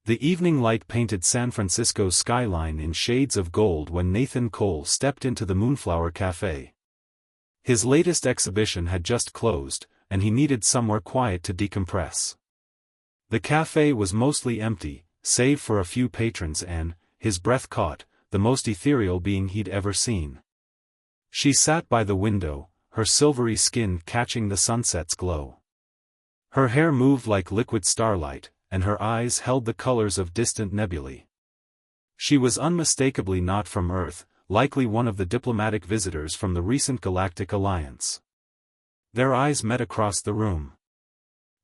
The evening light painted San Francisco's skyline in shades of gold when Nathan Cole stepped into the Moonflower Cafe. His latest exhibition had just closed, and he needed somewhere quiet to decompress. The cafe was mostly empty, save for a few patrons and, his breath caught, the most ethereal being he'd ever seen. She sat by the window, her silvery skin catching the sunset's glow. Her hair moved like liquid starlight, and her eyes held the colors of distant nebulae. She was unmistakably not from Earth, likely one of the diplomatic visitors from the recent Galactic Alliance. Their eyes met across the room.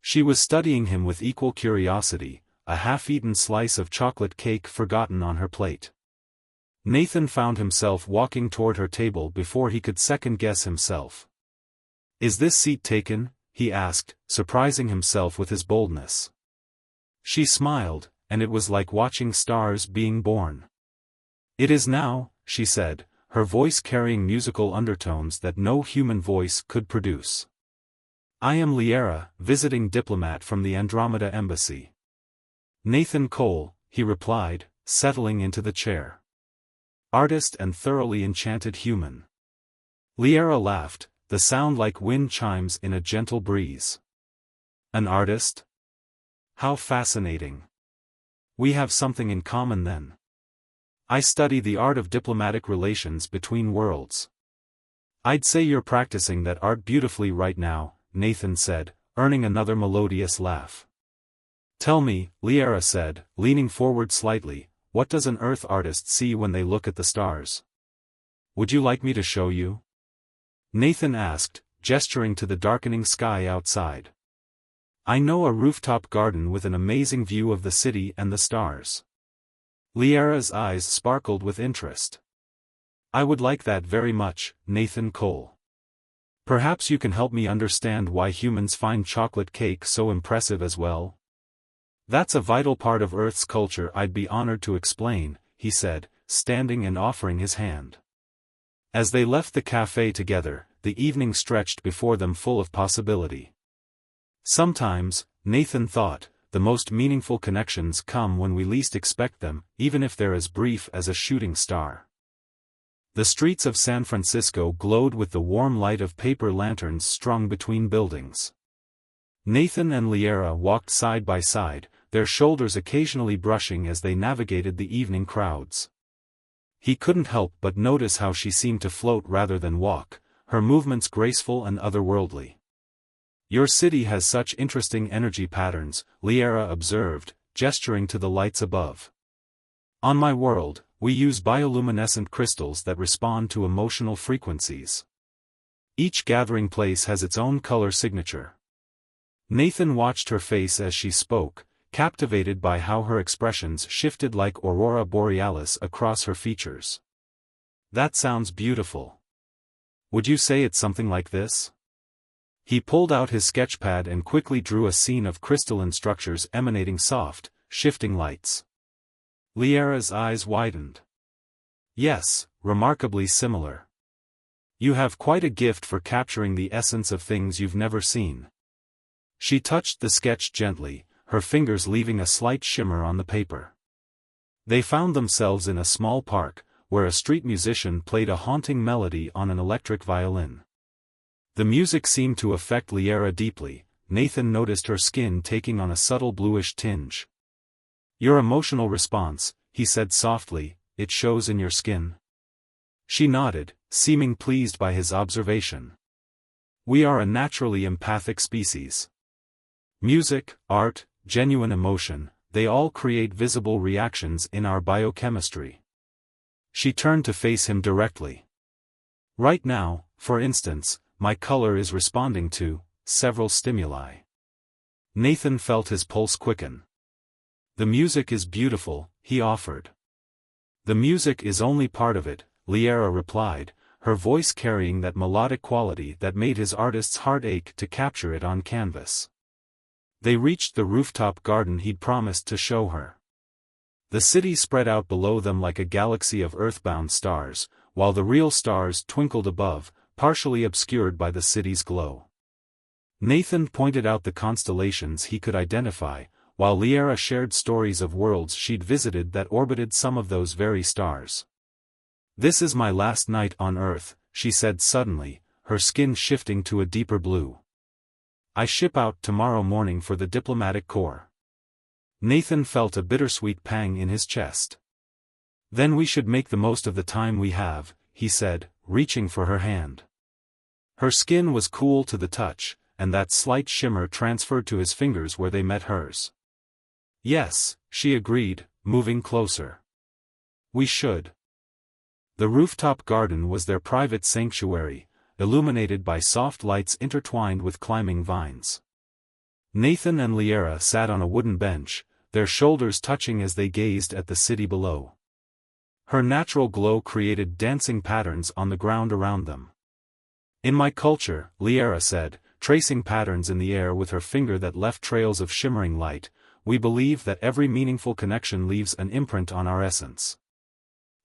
She was studying him with equal curiosity, a half-eaten slice of chocolate cake forgotten on her plate. Nathan found himself walking toward her table before he could second-guess himself. "Is this seat taken?" he asked, surprising himself with his boldness. She smiled, and it was like watching stars being born. "It is now," she said, her voice carrying musical undertones that no human voice could produce. "I am Liera, visiting diplomat from the Andromeda Embassy." "Nathan Cole," he replied, settling into the chair. "Artist and thoroughly enchanted human." Liera laughed, the sound like wind chimes in a gentle breeze. "An artist? How fascinating. We have something in common then. I study the art of diplomatic relations between worlds." "I'd say you're practicing that art beautifully right now," Nathan said, earning another melodious laugh. "Tell me," Liera said, leaning forward slightly, "what does an Earth artist see when they look at the stars?" "Would you like me to show you?" Nathan asked, gesturing to the darkening sky outside. "I know a rooftop garden with an amazing view of the city and the stars." Liera's eyes sparkled with interest. "I would like that very much, Nathan Cole. Perhaps you can help me understand why humans find chocolate cake so impressive as well?" "That's a vital part of Earth's culture I'd be honored to explain," he said, standing and offering his hand. As they left the cafe together, the evening stretched before them full of possibility. Sometimes, Nathan thought, the most meaningful connections come when we least expect them, even if they're as brief as a shooting star. The streets of San Francisco glowed with the warm light of paper lanterns strung between buildings. Nathan and Liera walked side by side, their shoulders occasionally brushing as they navigated the evening crowds. He couldn't help but notice how she seemed to float rather than walk, her movements graceful and otherworldly. "Your city has such interesting energy patterns," Liera observed, gesturing to the lights above. "On my world, we use bioluminescent crystals that respond to emotional frequencies. Each gathering place has its own color signature." Nathan watched her face as she spoke, captivated by how her expressions shifted like aurora borealis across her features. "That sounds beautiful. Would you say it's something like this?" He pulled out his sketchpad and quickly drew a scene of crystalline structures emanating soft, shifting lights. Liera's eyes widened. "Yes, remarkably similar. You have quite a gift for capturing the essence of things you've never seen." She touched the sketch gently, her fingers leaving a slight shimmer on the paper. They found themselves in a small park, where a street musician played a haunting melody on an electric violin. The music seemed to affect Liera deeply. Nathan noticed her skin taking on a subtle bluish tinge. "Your emotional response," he said softly, "it shows in your skin." She nodded, seeming pleased by his observation. "We are a naturally empathic species. Music, art, genuine emotion, they all create visible reactions in our biochemistry." She turned to face him directly. "Right now, for instance, my color is responding to several stimuli." Nathan felt his pulse quicken. "The music is beautiful," he offered. "The music is only part of it," Liera replied, her voice carrying that melodic quality that made his artist's heart ache to capture it on canvas. They reached the rooftop garden he'd promised to show her. The city spread out below them like a galaxy of earthbound stars, while the real stars twinkled above, partially obscured by the city's glow. Nathan pointed out the constellations he could identify, while Liera shared stories of worlds she'd visited that orbited some of those very stars. "This is my last night on Earth," she said suddenly, her skin shifting to a deeper blue. "I ship out tomorrow morning for the diplomatic corps." Nathan felt a bittersweet pang in his chest. "Then we should make the most of the time we have," he said, reaching for her hand. Her skin was cool to the touch, and that slight shimmer transferred to his fingers where they met hers. "Yes," she agreed, moving closer. "We should." The rooftop garden was their private sanctuary, illuminated by soft lights intertwined with climbing vines. Nathan and Liera sat on a wooden bench, their shoulders touching as they gazed at the city below. Her natural glow created dancing patterns on the ground around them. "In my culture," Liera said, tracing patterns in the air with her finger that left trails of shimmering light, "we believe that every meaningful connection leaves an imprint on our essence.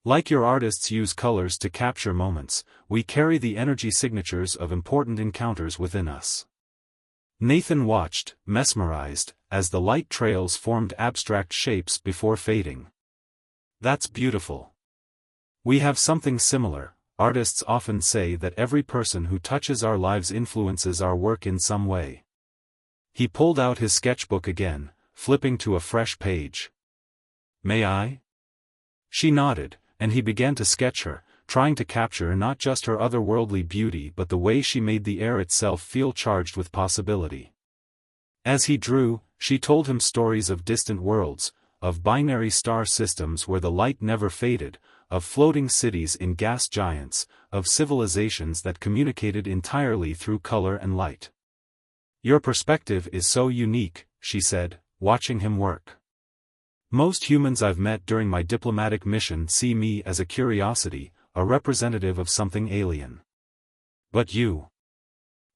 Like your artists use colors to capture moments, we carry the energy signatures of important encounters within us." Nathan watched, mesmerized, as the light trails formed abstract shapes before fading. "That's beautiful. We have something similar. Artists often say that every person who touches our lives influences our work in some way." He pulled out his sketchbook again, flipping to a fresh page. "May I?" She nodded, and he began to sketch her, trying to capture not just her otherworldly beauty but the way she made the air itself feel charged with possibility. As he drew, she told him stories of distant worlds, of binary star systems where the light never faded, of floating cities in gas giants, of civilizations that communicated entirely through color and light. "Your perspective is so unique," she said, watching him work. "Most humans I've met during my diplomatic mission see me as a curiosity, a representative of something alien. But you."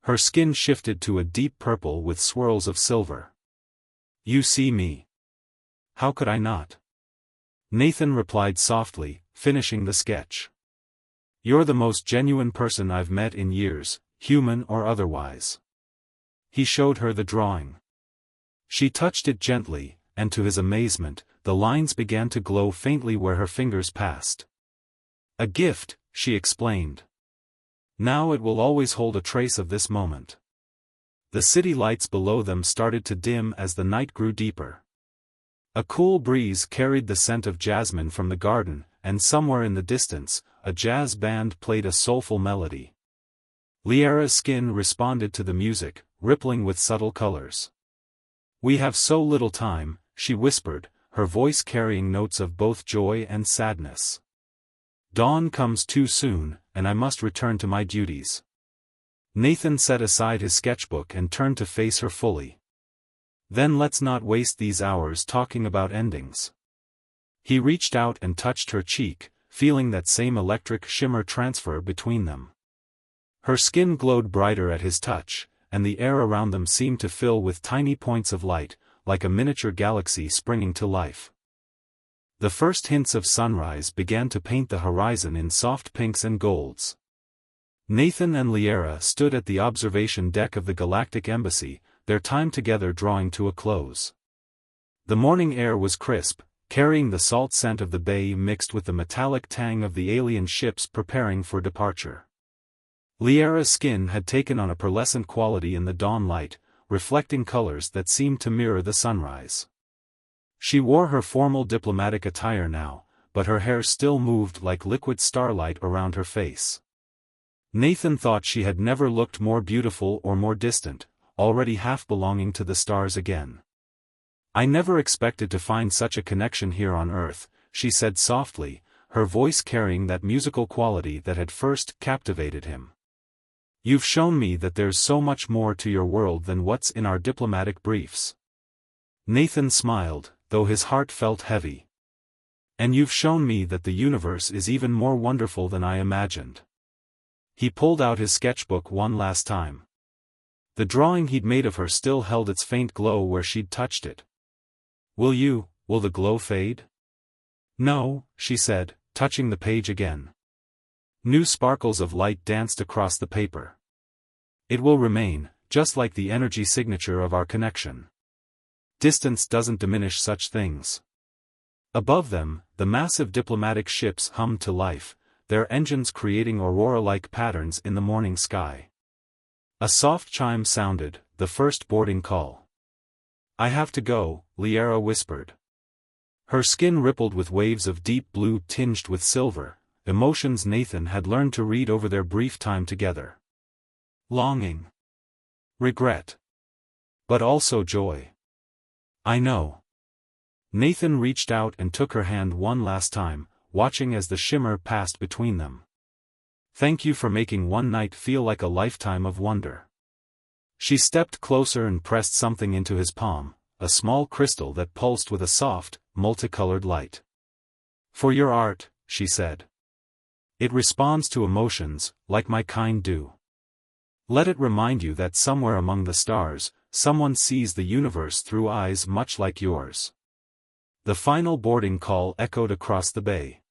Her skin shifted to a deep purple with swirls of silver. "You see me. How could I not?" Nathan replied softly, finishing the sketch. "You're the most genuine person I've met in years, human or otherwise." He showed her the drawing. She touched it gently, and to his amazement, the lines began to glow faintly where her fingers passed. "A gift," she explained. "Now it will always hold a trace of this moment." The city lights below them started to dim as the night grew deeper. A cool breeze carried the scent of jasmine from the garden, and somewhere in the distance, a jazz band played a soulful melody. Liera's skin responded to the music, rippling with subtle colors. "We have so little time," she whispered, her voice carrying notes of both joy and sadness. "Dawn comes too soon, and I must return to my duties." Nathan set aside his sketchbook and turned to face her fully. "Then let's not waste these hours talking about endings." He reached out and touched her cheek, feeling that same electric shimmer transfer between them. Her skin glowed brighter at his touch, and the air around them seemed to fill with tiny points of light, like a miniature galaxy springing to life. The first hints of sunrise began to paint the horizon in soft pinks and golds. Nathan and Liera stood at the observation deck of the Galactic Embassy, their time together drawing to a close. The morning air was crisp, carrying the salt scent of the bay mixed with the metallic tang of the alien ships preparing for departure. Liera's skin had taken on a pearlescent quality in the dawn light, reflecting colors that seemed to mirror the sunrise. She wore her formal diplomatic attire now, but her hair still moved like liquid starlight around her face. Nathan thought she had never looked more beautiful or more distant, already half belonging to the stars again. "I never expected to find such a connection here on Earth," she said softly, her voice carrying that musical quality that had first captivated him. "You've shown me that there's so much more to your world than what's in our diplomatic briefs." Nathan smiled, though his heart felt heavy. "And you've shown me that the universe is even more wonderful than I imagined." He pulled out his sketchbook one last time. The drawing he'd made of her still held its faint glow where she'd touched it. Will the glow fade?" "No," she said, touching the page again. New sparkles of light danced across the paper. "It will remain, just like the energy signature of our connection." Distance doesn't diminish such things. Above them, the massive diplomatic ships hummed to life, their engines creating aurora-like patterns in the morning sky. A soft chime sounded, the first boarding call. "I have to go," Liara whispered. Her skin rippled with waves of deep blue tinged with silver, emotions Nathan had learned to read over their brief time together. Longing. Regret. But also joy. "I know." Nathan reached out and took her hand one last time, watching as the shimmer passed between them. "Thank you for making one night feel like a lifetime of wonder." She stepped closer and pressed something into his palm, a small crystal that pulsed with a soft, multicolored light. "For your art," she said. "It responds to emotions, like my kind do. Let it remind you that somewhere among the stars, someone sees the universe through eyes much like yours." The final boarding call echoed across the bay.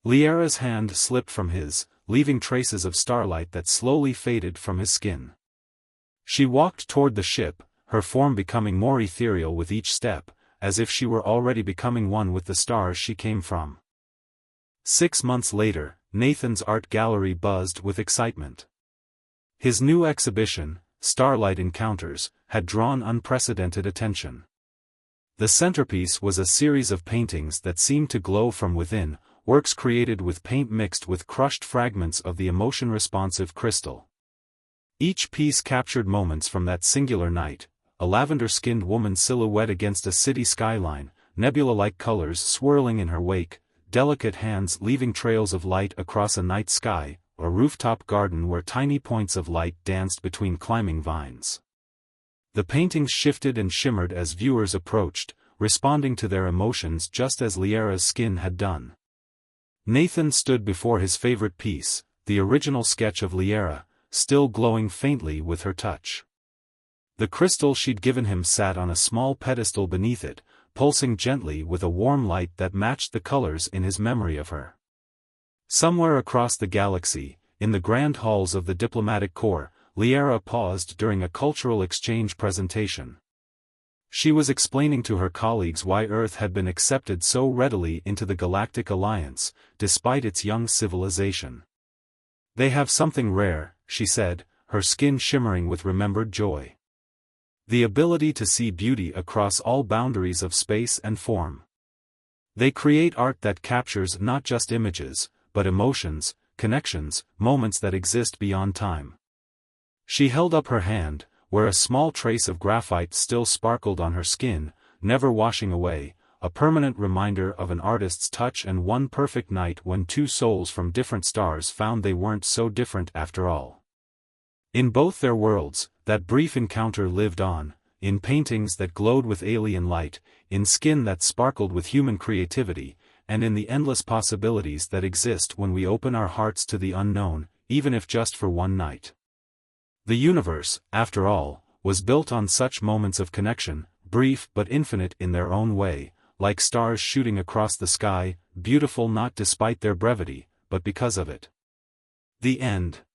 Liara's hand slipped from his, leaving traces of starlight that slowly faded from his skin. She walked toward the ship, her form becoming more ethereal with each step, as if she were already becoming one with the stars she came from. 6 months later, Nathan's art gallery buzzed with excitement. His new exhibition, Starlight Encounters, had drawn unprecedented attention. The centerpiece was a series of paintings that seemed to glow from within, works created with paint mixed with crushed fragments of the emotion-responsive crystal. Each piece captured moments from that singular night, a lavender-skinned woman silhouette against a city skyline, nebula-like colors swirling in her wake, delicate hands leaving trails of light across a night sky, a rooftop garden where tiny points of light danced between climbing vines. The paintings shifted and shimmered as viewers approached, responding to their emotions just as Liara's skin had done. Nathan stood before his favorite piece, the original sketch of Liara, still glowing faintly with her touch. The crystal she'd given him sat on a small pedestal beneath it, pulsing gently with a warm light that matched the colors in his memory of her. Somewhere across the galaxy, in the grand halls of the diplomatic corps, Liara paused during a cultural exchange presentation. She was explaining to her colleagues why Earth had been accepted so readily into the Galactic Alliance, despite its young civilization. "They have something rare," she said, her skin shimmering with remembered joy. "The ability to see beauty across all boundaries of space and form. They create art that captures not just images, but emotions, connections, moments that exist beyond time." She held up her hand, where a small trace of graphite still sparkled on her skin, never washing away, a permanent reminder of an artist's touch and one perfect night when two souls from different stars found they weren't so different after all. In both their worlds, that brief encounter lived on, in paintings that glowed with alien light, in skin that sparkled with human creativity, and in the endless possibilities that exist when we open our hearts to the unknown, even if just for one night. The universe, after all, was built on such moments of connection, brief but infinite in their own way, like stars shooting across the sky, beautiful not despite their brevity, but because of it. The end.